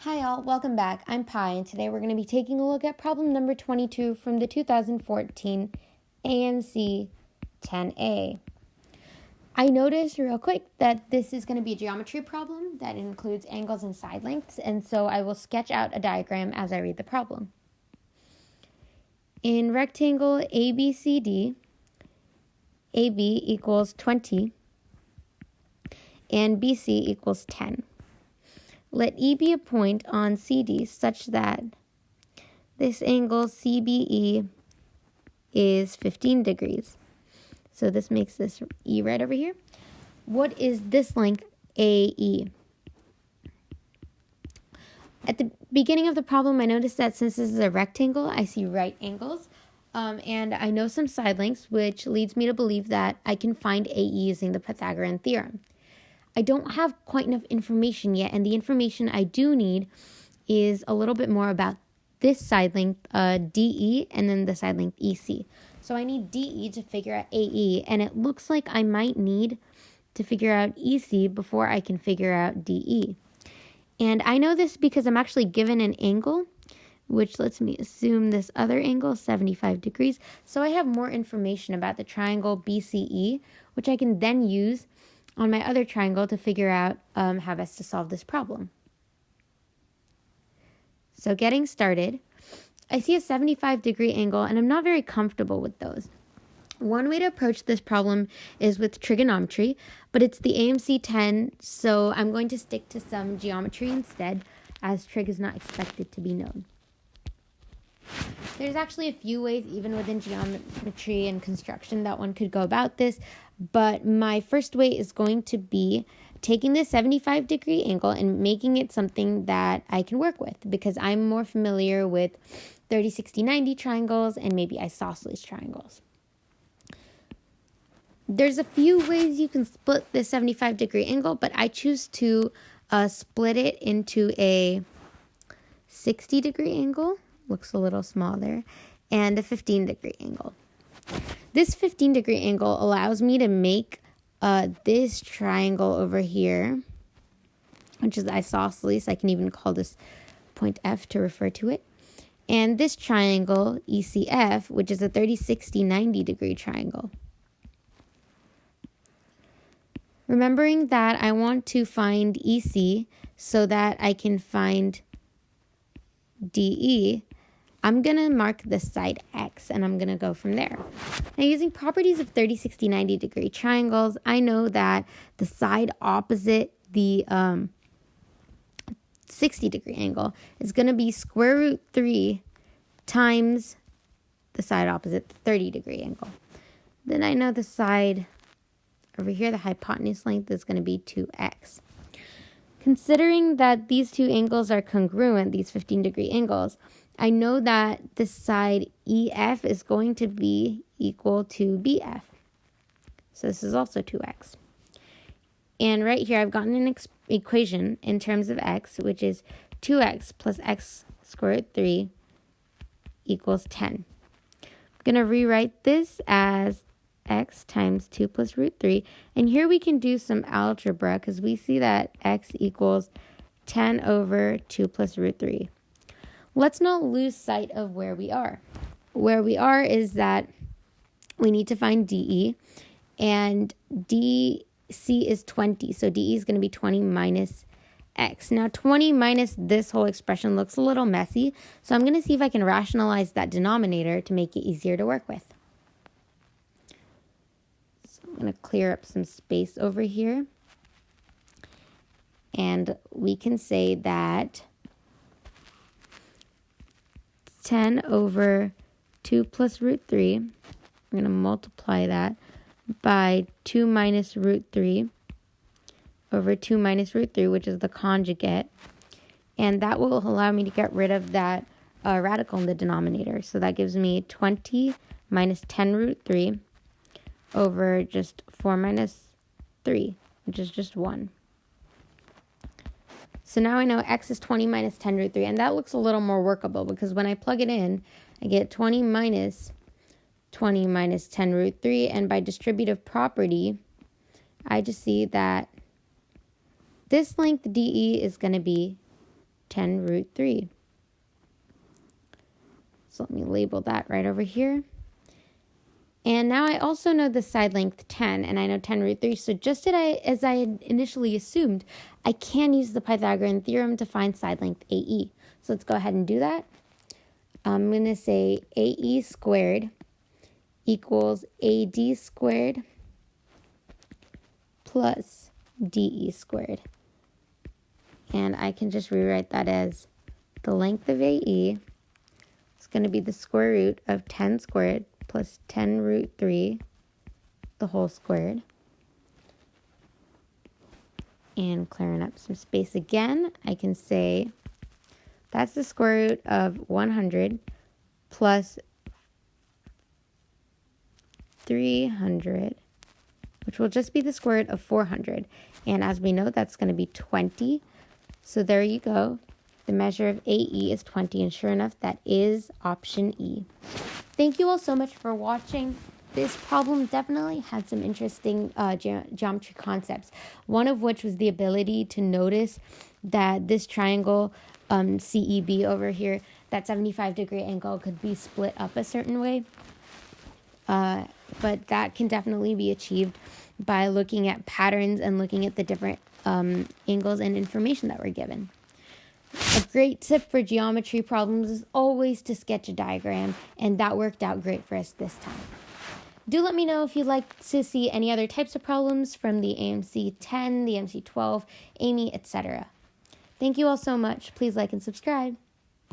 Hi all, welcome back. I'm Pi, and today we're going to be taking a look at problem number 22 from the 2014 AMC 10A. I noticed real quick that this is going to be a geometry problem that includes angles and side lengths, and so I will sketch out a diagram as I read the problem. In rectangle ABCD, AB equals 20 and BC equals 10. Let E be a point on CD such that this angle CBE is 15 degrees. So this makes this E right over here. What is this length AE? At the beginning of the problem, I noticed that since this is a rectangle, I see right angles. And I know some side lengths, which leads me to believe that I can find AE using the Pythagorean theorem. I don't have quite enough information yet, and the information I do need is a little bit more about this side length, DE, and then the side length EC. So I need DE to figure out AE, and it looks like I might need to figure out EC before I can figure out DE. And I know this because I'm actually given an angle, which lets me assume this other angle is 75 degrees. So I have more information about the triangle BCE, which I can then use on my other triangle to figure out how best to solve this problem. So getting started, I see a 75-degree angle, and I'm not very comfortable with those. One way to approach this problem is with trigonometry, but it's the AMC 10, so I'm going to stick to some geometry instead, as trig is not expected to be known. There's actually a few ways, even within geometry and construction, that one could go about this, but my first way is going to be taking this 75-degree angle and making it something that I can work with, because I'm more familiar with 30, 60, 90 triangles and maybe isosceles triangles. There's a few ways you can split this 75-degree angle, but I choose to split it into a 60-degree angle. Looks a little small there, and a 15-degree angle. This 15-degree angle allows me to make this triangle over here, which is isosceles. I can even call this point F to refer to it. And this triangle, ECF, which is a 30, 60, 90-degree triangle. Remembering that I want to find EC so that I can find DE, I'm going to mark the side X, and I'm going to go from there. Now, using properties of 30, 60, 90-degree triangles, I know that the side opposite the 60-degree angle is going to be square root 3 times the side opposite the 30-degree angle. Then I know the side over here, the hypotenuse length, is going to be 2x. Considering that these two angles are congruent, these 15-degree angles, I know that this side EF is going to be equal to BF. So this is also 2x. And right here, I've gotten an equation in terms of x, which is 2x plus x squared root 3 equals 10. I'm going to rewrite this as x times 2 plus root 3. And here we can do some algebra because we see that x equals 10 over 2 plus root 3. Let's not lose sight of where we are. Where we are is that we need to find DE, and DC is 20, so DE is going to be 20 minus x. Now, 20 minus this whole expression looks a little messy, so I'm going to see if I can rationalize that denominator to make it easier to work with. So I'm going to clear up some space over here, and we can say that 10 over 2 plus root 3, I'm going to multiply that by 2 minus root 3 over 2 minus root 3, which is the conjugate. And that will allow me to get rid of that radical in the denominator. So that gives me 20 minus 10 root 3 over just 4 minus 3, which is just 1. So now I know x is 20 minus 10 root 3, and that looks a little more workable because when I plug it in, I get 20 minus 10 root 3, and by distributive property, I just see that this length DE is going to be 10 root 3. So let me label that right over here. And now I also know the side length 10, and I know 10 root 3. So just as I had initially assumed, I can use the Pythagorean theorem to find side length AE. So let's go ahead and do that. I'm going to say AE squared equals AD squared plus DE squared. And I can just rewrite that as the length of AE is going to be the square root of 10 squared plus 10 root 3, the whole squared. And clearing up some space again, I can say that's the square root of 100 plus 300, which will just be the square root of 400. And as we know, that's going to be 20. So there you go. The measure of AE is 20, and sure enough, that is option E. Thank you all so much for watching. This problem definitely had some interesting geometry concepts, one of which was the ability to notice that this triangle CEB over here, that 75-degree angle could be split up a certain way. But that can definitely be achieved by looking at patterns and looking at the different angles and information that we're given. A great tip for geometry problems is always to sketch a diagram, and that worked out great for us this time. Do let me know if you'd like to see any other types of problems from the AMC 10, the AMC 12, AMY, etc. Thank you all so much. Please like and subscribe.